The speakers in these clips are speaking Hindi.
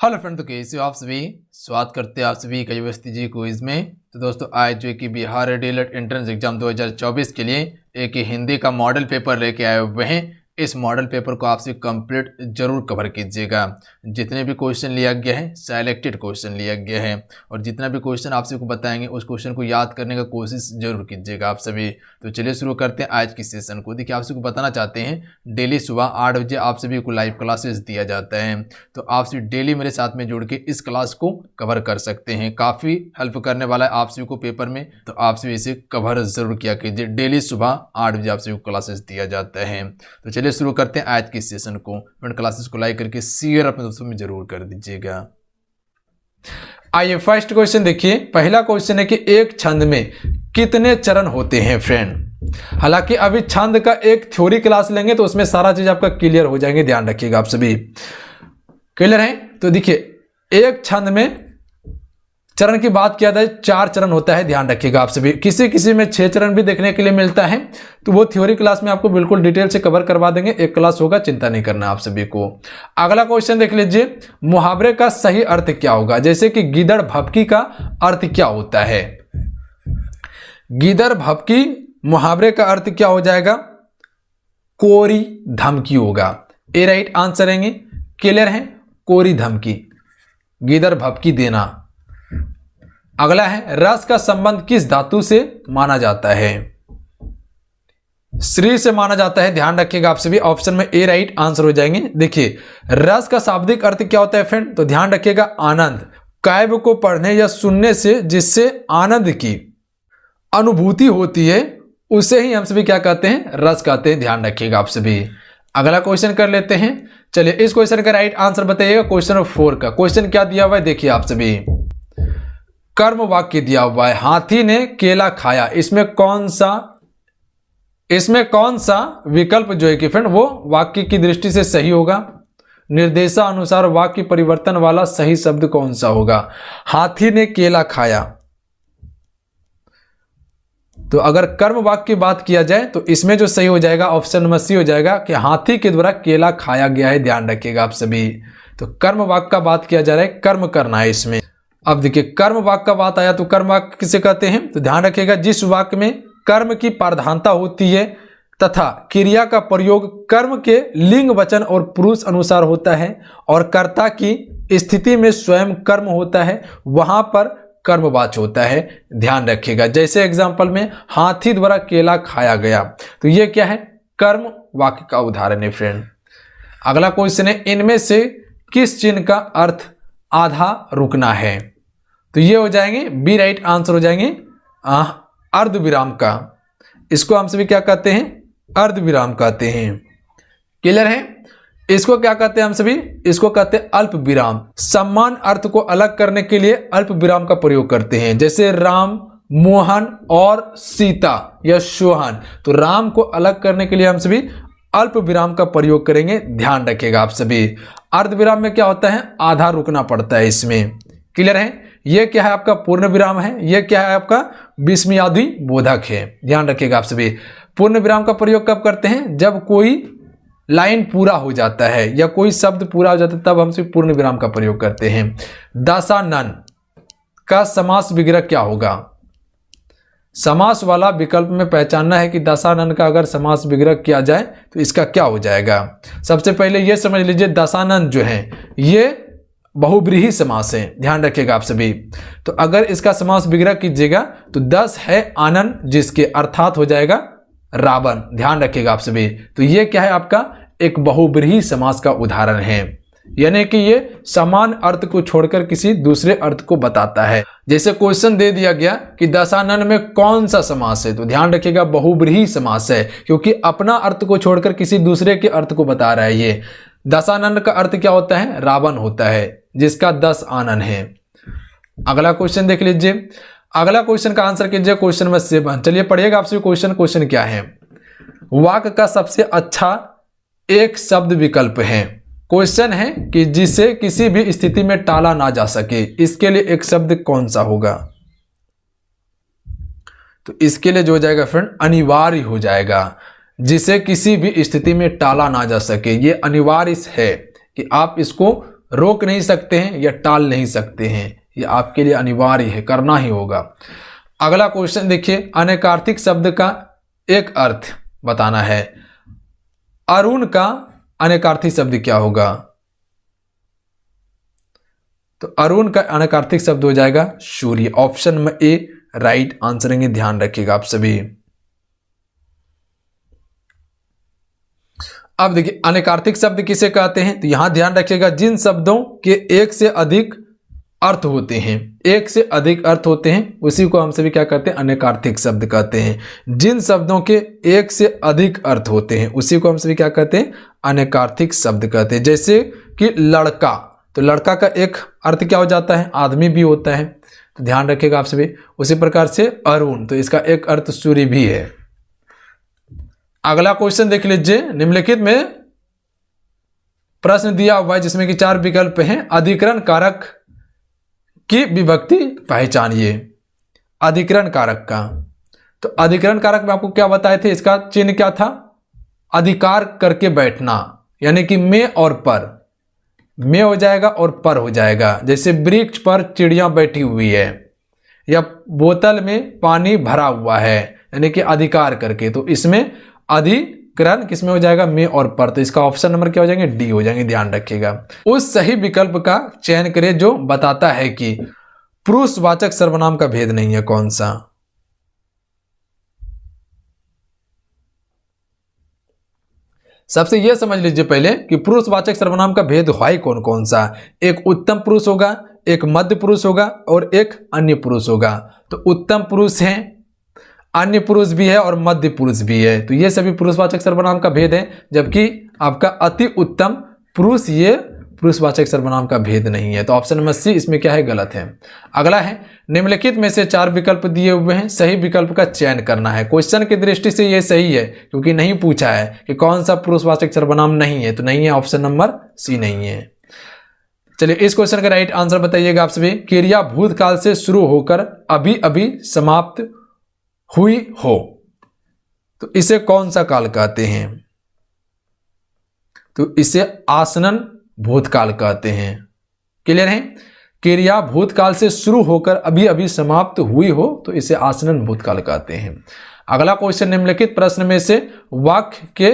हेलो फ्रेंड, तो कैसे हो आप सभी। स्वागत करते हैं आप सभी का यूएसटी जी क्विज में। तो दोस्तों आज जो कि बिहार डीएलएड एंट्रेंस एग्जाम 2024 के लिए एक हिंदी का मॉडल पेपर लेके आए हुए हैं। इस मॉडल पेपर को आपसे कंप्लीट जरूर कवर कीजिएगा। जितने भी क्वेश्चन लिया गया है सेलेक्टेड क्वेश्चन लिया गया है और जितना भी क्वेश्चन आपसे को बताएंगे उस क्वेश्चन को याद करने का कोशिश जरूर कीजिएगा आप सभी। तो चलिए शुरू करते हैं आज की सेशन को। देखिए आपसे को बताना चाहते हैं डेली सुबह 8 बजे आप सभी को लाइव क्लासेस दिया जाता है। तो आप सभी डेली मेरे साथ में जुड़ के इस क्लास को कवर कर सकते हैं। काफ़ी हेल्प करने वाला है आप सभी को पेपर में, तो आप सभी इसे कवर जरूर किया कीजिए। डेली सुबह 8 बजे आप सभी को क्लासेस दिया जाता है। तो चलिए शुरू करते हैं आज की सेशन को। फ्रेंड क्लासेस को लाइक करके शेयर अपने दोस्तों में जरूर कर दीजिएगा। आइए फर्स्ट क्वेश्चन देखिए। पहला क्वेश्चन है कि एक छंद में कितने चरण होते हैं फ्रेंड। हालांकि अभी छंद का एक थ्योरी क्लास लेंगे तो उसमें सारा चीज आपका क्लियर हो जाएंगे, ध्यान रखिएगा आप सभी। क्लियर है? तो देखिए एक छंद में चरण की बात किया जाए 4 चरण होता है, ध्यान रखिएगा आप सभी। किसी किसी में 6 चरण भी देखने के लिए मिलता है, तो वो थ्योरी क्लास में आपको बिल्कुल डिटेल से कवर करवा देंगे। एक क्लास होगा, चिंता नहीं करना आप सभी को। अगला क्वेश्चन देख लीजिए, मुहावरे का सही अर्थ क्या होगा। जैसे कि गिदड़ भभकी का अर्थ क्या होता है। गिदड़ भभकी मुहावरे का अर्थ क्या हो जाएगा, कोरी धमकी होगा। ए राइट आंसर रहेंगे। क्लियर है? कोरी धमकी, गिदड़ भभकी देना। अगला है रस का संबंध किस धातु से माना जाता है। श्री से माना जाता है, ध्यान रखिएगा आप सभी। ऑप्शन में ए राइट आंसर हो जाएंगे। देखिए रस का शाब्दिक अर्थ क्या होता है फ्रेंड, तो ध्यान रखिएगा आनंद। काव्य को पढ़ने या सुनने से जिससे आनंद की अनुभूति होती है उसे ही हम सभी क्या कहते हैं, रस कहते हैं। ध्यान रखिएगा आप सभी। अगला क्वेश्चन कर लेते हैं। चलिए इस क्वेश्चन का राइट आंसर बताइएगा। क्वेश्चन 4 का क्वेश्चन क्या दिया हुआ है देखिए आप सभी। कर्म वाक्य दिया हुआ है, हाथी ने केला खाया। इसमें कौन सा विकल्प जो है कि फ्रेंड वो वाक्य की दृष्टि से सही होगा। निर्देशानुसार वाक्य परिवर्तन वाला सही शब्द कौन सा होगा। हाथी ने केला खाया, तो अगर कर्म वाक्य की बात किया जाए तो इसमें जो सही हो जाएगा ऑप्शन नंबर सी हो जाएगा कि हाथी के द्वारा केला खाया गया है। ध्यान रखिएगा आप सभी। तो कर्म वाक्य का बात किया जा रहा है, कर्म करना है इसमें। अब देखिए कर्म वाक्य का बात आया तो कर्म वाक्य किसे कहते हैं, तो ध्यान रखिएगा जिस वाक्य में कर्म की प्रधानता होती है तथा क्रिया का प्रयोग कर्म के लिंग वचन और पुरुष अनुसार होता है और कर्ता की स्थिति में स्वयं कर्म होता है, वहां पर कर्मवाच्य होता है। ध्यान रखिएगा जैसे एग्जाम्पल में हाथी द्वारा केला खाया गया, तो ये क्या है, कर्म वाक्य का उदाहरण है फ्रेंड। अगला क्वेश्चन है, इनमें से किस चिन्ह का अर्थ आधा रुकना है, तो ये हो जाएंगे बी राइट आंसर हो जाएंगे अर्ध विराम का। इसको हम सभी क्या कहते हैं, अर्ध विराम कहते हैं। क्लियर है? इसको क्या कहते हैं हम सभी, इसको कहते हैं अल्प विराम। समान अर्थ को अलग करने के लिए अल्प विराम का प्रयोग करते हैं, जैसे राम, मोहन और सीता या सोहन। तो राम को अलग करने के लिए हम सभी अल्प विराम का प्रयोग करेंगे। ध्यान रखिएगा आप सभी। अर्ध विराम में क्या होता है, आधा रुकना पड़ता है इसमें। क्लियर है? ये क्या है आपका पूर्ण विराम है, ये क्या है आपका विस्मयादि बोधक है। ध्यान रखिएगा आप सभी। पूर्ण विराम का प्रयोग कब करते हैं, जब कोई लाइन पूरा हो जाता है या कोई शब्द पूरा हो जाता है तब हम सिर्फ पूर्ण विराम का प्रयोग करते हैं। दशानन का समास विग्रह क्या होगा। समास वाला विकल्प में पहचानना है कि दशानन का अगर समास विग्रह किया जाए तो इसका क्या हो जाएगा। सबसे पहले यह समझ लीजिए दशानन जो है ये बहुब्रीहि समास है। ध्यान रखिएगा आप सभी। तो अगर इसका समास विग्रह कीजिएगा तो 10 है आनन, जिसके अर्थात हो जाएगा रावण। ध्यान रखिएगा आप सभी। तो ये क्या है आपका एक बहुब्रीहि समास का उदाहरण है, यानी कि ये समान अर्थ को छोड़कर किसी दूसरे अर्थ को बताता है। जैसे क्वेश्चन दे दिया गया कि दशानन में कौन सा समास है, तो ध्यान रखिएगा बहुब्रीहि समास है, क्योंकि अपना अर्थ को छोड़कर किसी दूसरे के अर्थ को बता रहा है। ये दशानन का अर्थ क्या होता है, रावण होता है, जिसका 10 आनन है। अगला क्वेश्चन देख लीजिए। अगला क्वेश्चन का आंसर कीजिए क्वेश्चन नंबर 7। चलिए पढ़िएगा आपसे क्वेश्चन क्या है। वाक्य का सबसे अच्छा एक शब्द विकल्प है। क्वेश्चन है कि जिसे किसी भी स्थिति में टाला ना जा सके, इसके लिए एक शब्द कौन सा होगा। तो इसके लिए जो हो जाएगा फ्रेंड अनिवार्य हो जाएगा। जिसे किसी भी स्थिति में टाला ना जा सके, ये अनिवार्य है कि आप इसको रोक नहीं सकते हैं या टाल नहीं सकते हैं, ये आपके लिए अनिवार्य है, करना ही होगा। अगला क्वेश्चन देखिए, अनेकार्थिक शब्द का एक अर्थ बताना है। अरुण का अनेकार्थिक शब्द क्या होगा? तो अरुण का अनेकार्थिक शब्द हो जाएगा सूर्य। ऑप्शन में ए राइट आंसर है, ध्यान रखिएगा आप सभी। अब देखिए अनेकार्थिक शब्द किसे कहते हैं, तो यहां ध्यान रखिएगा जिन शब्दों के एक से अधिक अर्थ होते हैं, एक से अधिक अर्थ होते हैं, उसी को हम सभी क्या कहते हैं, अनेकार्थिक शब्द कहते हैं। जिन शब्दों के एक से अधिक अर्थ होते हैं उसी को हम सभी क्या कहते हैं, अनेकार्थिक शब्द कहते हैं। जैसे कि लड़का, तो लड़का का एक अर्थ क्या हो जाता है, आदमी भी होता है, तो ध्यान रखिएगा आप सभी। उसी प्रकार से अरुण, तो इसका एक अर्थ सूर्य भी है। अगला क्वेश्चन देख लीजिए, निम्नलिखित में प्रश्न दिया हुआ है जिसमें कि 4 विकल्प हैं। अधिकरण कारक की विभक्ति पहचानिए। अधिकरण कारक का, तो अधिकरण कारक में आपको क्या बताए थे, इसका चिन्ह क्या था, अधिकार करके बैठना, यानी कि में और पर, में हो जाएगा और पर हो जाएगा। जैसे वृक्ष पर चिड़िया बैठी हुई है, या बोतल में पानी भरा हुआ है, यानी कि अधिकार करके। तो इसमें अधिकरण किसमें हो जाएगा, में और पर, तो इसका ऑप्शन नंबर क्या हो जाएंगे, डी हो जाएंगे, ध्यान रखिएगा। उस सही विकल्प का चयन करें जो बताता है कि पुरुषवाचक सर्वनाम का भेद नहीं है। कौन सा? सबसे यह समझ लीजिए पहले कि पुरुषवाचक सर्वनाम का भेद है कौन कौन सा। एक उत्तम पुरुष होगा, एक मध्य पुरुष होगा और एक अन्य पुरुष होगा। तो उत्तम पुरुष है, अन्य पुरुष भी है और मध्य पुरुष भी है, तो ये सभी पुरुषवाचक सर्वनाम का भेद है। जबकि आपका अति उत्तम पुरुष ये पुरुषवाचक सर्वनाम का भेद नहीं है। तो ऑप्शन नंबर सी इसमें क्या है, गलत है। अगला है, निम्नलिखित में से 4 विकल्प दिए हुए हैं, सही विकल्प का चयन करना है। क्वेश्चन की दृष्टि से ये सही है क्योंकि नहीं पूछा है कि कौन सा पुरुषवाचक सर्वनाम नहीं है, तो नहीं है, ऑप्शन नंबर सी नहीं है। चलिए इस क्वेश्चन का राइट आंसर बताइएगा आप सभी। क्रिया भूतकाल से शुरू होकर अभी अभी समाप्त हुई हो, तो इसे कौन सा काल कहते हैं? तो इसे आसन्न भूतकाल कहते हैं। क्लियर है? क्रिया भूतकाल से शुरू होकर अभी अभी समाप्त हुई हो तो इसे आसन्न भूतकाल कहते हैं। अगला क्वेश्चन, निम्नलिखित प्रश्न में से वाक्य के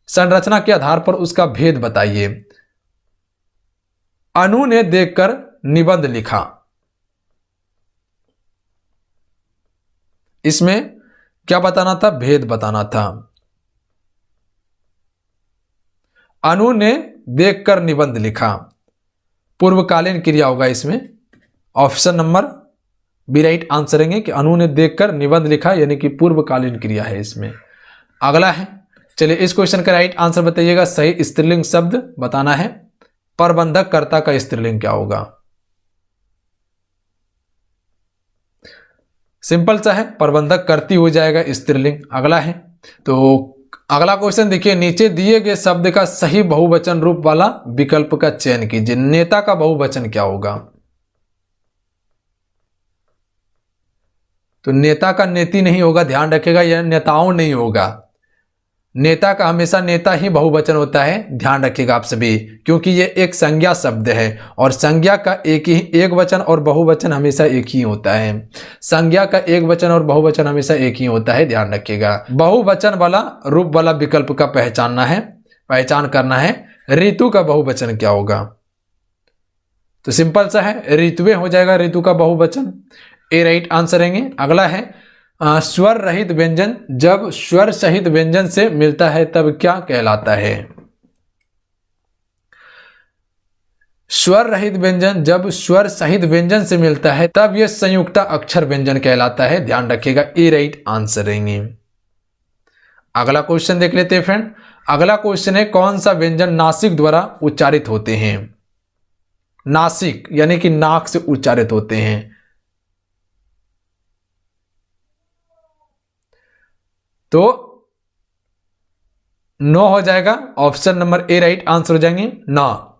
संरचना के आधार पर उसका भेद बताइए। अनु ने देखकर निबंध लिखा, इसमें क्या बताना था, भेद बताना था। अनु ने देखकर निबंध लिखा, पूर्वकालीन क्रिया होगा इसमें। Option number B right answer है कि अनु ने देखकर निबंध लिखा, यानी कि पूर्वकालीन क्रिया है इसमें। अगला है, चलिए इस क्वेश्चन का राइट आंसर बताइएगा। सही स्त्रीलिंग शब्द बताना है। प्रबंधक कर्ता का स्त्रीलिंग क्या होगा? सिंपल सा है, प्रबंधक करती हो जाएगा स्त्रीलिंग। अगला है, तो अगला क्वेश्चन देखिए, नीचे दिए गए शब्द का सही बहुवचन रूप वाला विकल्प का चयन कीजिए। नेता का बहुवचन क्या होगा? तो नेता का नेति नहीं होगा, ध्यान रखिएगा, यह नेताओं नहीं होगा। नेता का हमेशा नेता ही बहुवचन होता है, ध्यान रखिएगा आप सभी, क्योंकि ये एक संज्ञा शब्द है और संज्ञा का एक वचन और बहुवचन हमेशा एक ही होता है। संज्ञा का एक वचन और बहुवचन हमेशा एक ही होता है, ध्यान रखिएगा। बहुवचन वाला रूप वाला विकल्प का पहचान करना है। ऋतु का बहुवचन क्या होगा? तो सिंपल सा है, ऋतुएं हो जाएगा ऋतु का बहुवचन, ए राइट आंसर है। अगला है, स्वर रहित व्यंजन जब स्वर सहित व्यंजन से मिलता है तब क्या कहलाता है? स्वर रहित व्यंजन जब स्वर सहित व्यंजन से मिलता है तब यह संयुक्ता अक्षर व्यंजन कहलाता है, ध्यान रखिएगा, ए राइट आंसर रहेंगे। अगला क्वेश्चन देख लेते हैं फ्रेंड। अगला क्वेश्चन है, कौन सा व्यंजन नासिक द्वारा उच्चारित होते हैं? नासिक यानी कि नाक से उच्चारित होते हैं। तो नो हो जाएगा, option number A right answer हो जाएंगे, ना।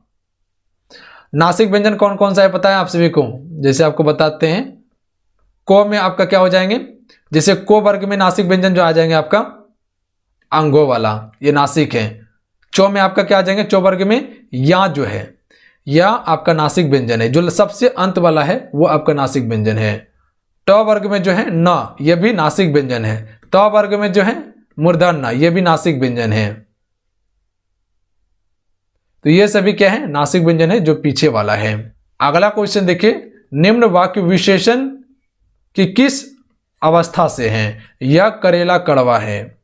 नासिक व्यंजन कौन कौन सा है पता है आप सभी को? जैसे आपको बताते हैं, को में आपका क्या हो जाएंगे, जैसे को वर्ग में नासिक व्यंजन जो आ जाएंगे आपका अंगो वाला, ये नासिक है। चो में आपका क्या आ जाएंगे, चो वर्ग में या जो है या आपका नासिक व्यंजन है। जो सबसे अंत वाला है वो आपका नासिक व्यंजन है। ट वर्ग में जो है न, ये भी नासिक व्यंजन है। त वर्ग में जो है मूर्धन्य, ये भी नासिक व्यंजन है। तो ये सभी क्या है, नासिक व्यंजन है जो पीछे वाला है। अगला क्वेश्चन देखिए, निम्न वाक्य विशेषण की किस अवस्था से हैं? यह करेला कड़वा है।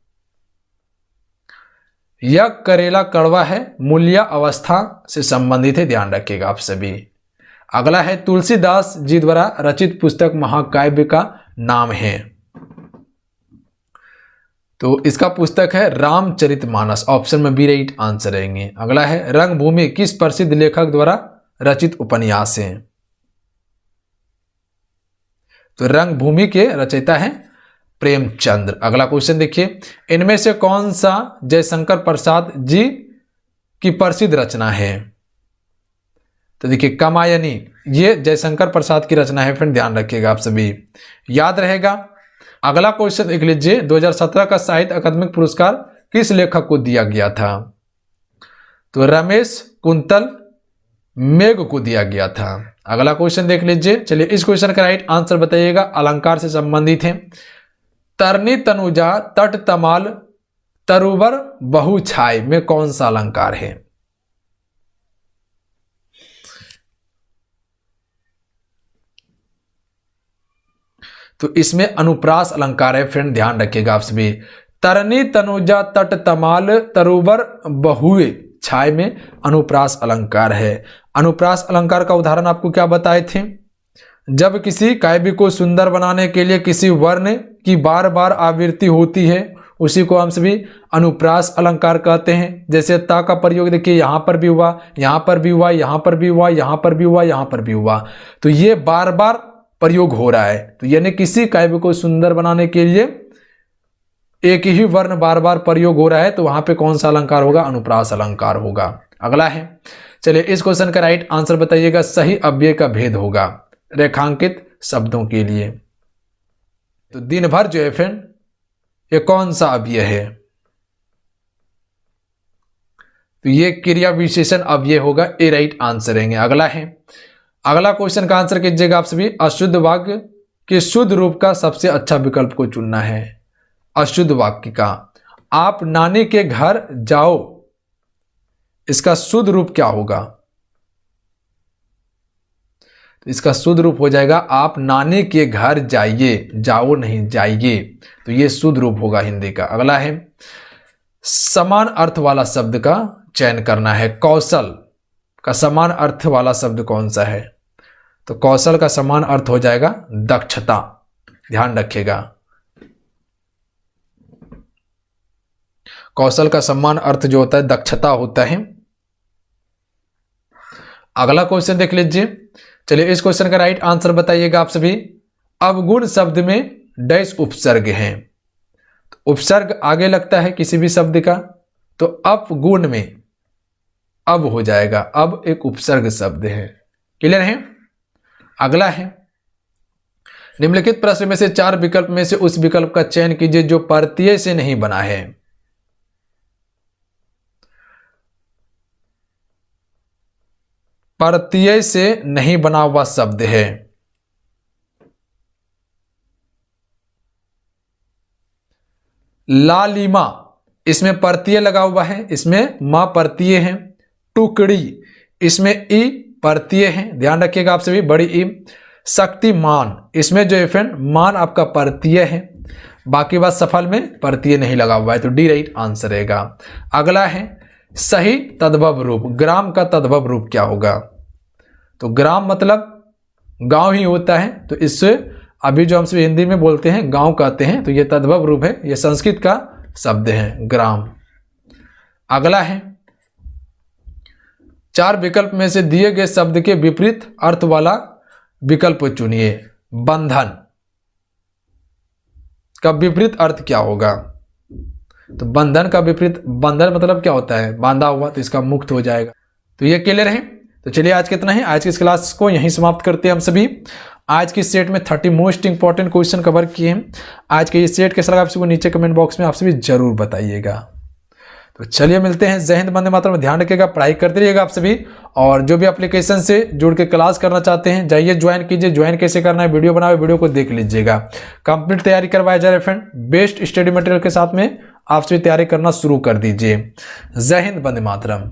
यह करेला कड़वा है मूल्य अवस्था से संबंधित है, ध्यान रखिएगा आप सभी। अगला है, तुलसीदास जी द्वारा रचित पुस्तक महाकाव्य का नाम है। तो इसका पुस्तक है रामचरितमानस, ऑप्शन में बी राइट आंसर रहेंगे। अगला है, रंगभूमि किस प्रसिद्ध लेखक द्वारा रचित उपन्यास है? तो रंगभूमि के रचयिता है प्रेमचंद्र। अगला क्वेश्चन देखिए, इनमें से कौन सा जयशंकर प्रसाद जी की प्रसिद्ध रचना है? तो देखिए कामायनी, ये जयशंकर प्रसाद की रचना है फ्रेंड, ध्यान रखिएगा आप सभी, याद रहेगा। अगला क्वेश्चन देख लीजिए, 2017 का साहित्य अकादमिक पुरस्कार किस लेखक को दिया गया था? तो रमेश कुंतल मेघ को दिया गया था। अगला क्वेश्चन देख लीजिए, चलिए इस क्वेश्चन का राइट आंसर बताइएगा, अलंकार से संबंधित है। तरनी तनुजा तट तमाल तरुवर बहु छाय में कौन सा अलंकार है? तो इसमें अनुप्रास अलंकार है फ्रेंड, ध्यान रखिएगा आप सभी। तरनी तनुजा तट तमाल तरुवर बहुए छाय में अनुप्रास अलंकार है। अनुप्रास अलंकार का उदाहरण आपको क्या बताए थे? जब किसी काव्य को सुंदर बनाने के लिए किसी वर्ण की बार बार आवृत्ति होती है, उसी को हम सभी अनुप्रास अलंकार कहते हैं। जैसे ता का प्रयोग देखिए यहां पर भी हुआ, यहां पर भी हुआ, यहां पर भी हुआ, यहां पर भी हुआ, यहां पर भी हुआ, तो ये बार बार प्रयोग हो रहा है। तो यानी किसी काव्य को सुंदर बनाने के लिए एक ही वर्ण बार बार प्रयोग हो रहा है, तो वहां पे कौन सा अलंकार होगा? अनुप्रास अलंकार होगा। अगला है, चलिए इस क्वेश्चन का राइट आंसर बताइएगा, सही अव्यय का भेद होगा रेखांकित शब्दों के लिए। तो दिन भर जो है फ्रेंड, ये कौन सा अव्यय है? तो ये क्रिया विशेषण अव्यय होगा, ए राइट आंसर रहेंगे। अगला है, अगला क्वेश्चन का आंसर कीजिएगा आप सभी, अशुद्ध वाक्य के शुद्ध रूप का सबसे अच्छा विकल्प को चुनना है। अशुद्ध वाक्य का, आप नानी के घर जाओ, इसका शुद्ध रूप क्या होगा? तो इसका शुद्ध रूप हो जाएगा आप नानी के घर जाइए, जाओ नहीं जाइए, तो ये शुद्ध रूप होगा हिंदी का। अगला है, समान अर्थ वाला शब्द का चयन करना है। कौशल का समान अर्थ वाला शब्द कौन सा है? तो कौशल का समान अर्थ हो जाएगा दक्षता, ध्यान रखिएगा। कौशल का समान अर्थ जो होता है दक्षता होता है। अगला क्वेश्चन देख लीजिए, चलिए इस क्वेश्चन का राइट आंसर बताइएगा आप सभी। अवगुण शब्द में डैश उपसर्ग हैं। तो उपसर्ग आगे लगता है किसी भी शब्द का, तो अपगुण में अब हो जाएगा, अब एक उपसर्ग शब्द है। क्लियर है? अगला है, निम्नलिखित प्रश्न में से 4 विकल्प में से उस विकल्प का चयन कीजिए जो प्रत्यय से नहीं बना है। प्रत्यय से नहीं बना हुआ शब्द है। लालिमा, इसमें प्रत्यय लगा हुआ है, इसमें मां प्रत्यय है। टुकड़ी, इसमें ई प्रत्यय है, ध्यान रखिएगा आप सभी, बड़ी ई। शक्तिमान, इसमें जो है फ्रेंड मान आपका प्रत्यय है, बाकी बात सफल में प्रत्यय नहीं लगा हुआ है, तो डी राइट आंसर रहेगा। अगला है, सही तद्भव रूप, ग्राम का तद्भव रूप क्या होगा? तो ग्राम मतलब गांव ही होता है, तो इससे अभी जो हम सभी हिंदी में बोलते हैं गांव कहते हैं, तो ये तद्भव रूप है, ये संस्कृत का शब्द है ग्राम। अगला है, 4 विकल्प में से दिए गए शब्द के विपरीत अर्थ वाला विकल्प चुनिए। बंधन का विपरीत अर्थ क्या होगा? तो बंधन का विपरीत, बंधन मतलब क्या होता है? बांधा हुआ, तो इसका मुक्त हो जाएगा। तो ये क्लियर है। तो चलिए आज कितना है, आज की इस क्लास को यहीं समाप्त करते हैं हम सभी। आज की सेट में 30 मोस्ट इंपॉर्टेंट क्वेश्चन कवर किए हैं। आज के ये सेट कैसा लगा आप सबको नीचे कमेंट बॉक्स में आप सभी जरूर बताइएगा। तो चलिए मिलते हैं। जय हिंद, वंदे मातरम। ध्यान रखिएगा, पढ़ाई करते रहिएगा आप सभी। और जो भी एप्लीकेशन से जुड़ के क्लास करना चाहते हैं जाइए ज्वाइन कीजिए। ज्वाइन कैसे करना है वीडियो बनाओ, वीडियो को देख लीजिएगा। कंप्लीट तैयारी करवाया जा रहा है फ्रेंड, बेस्ट स्टडी मटेरियल के साथ में आप सभी तैयारी करना शुरू कर दीजिए। जय हिंद, वंदे मातरम।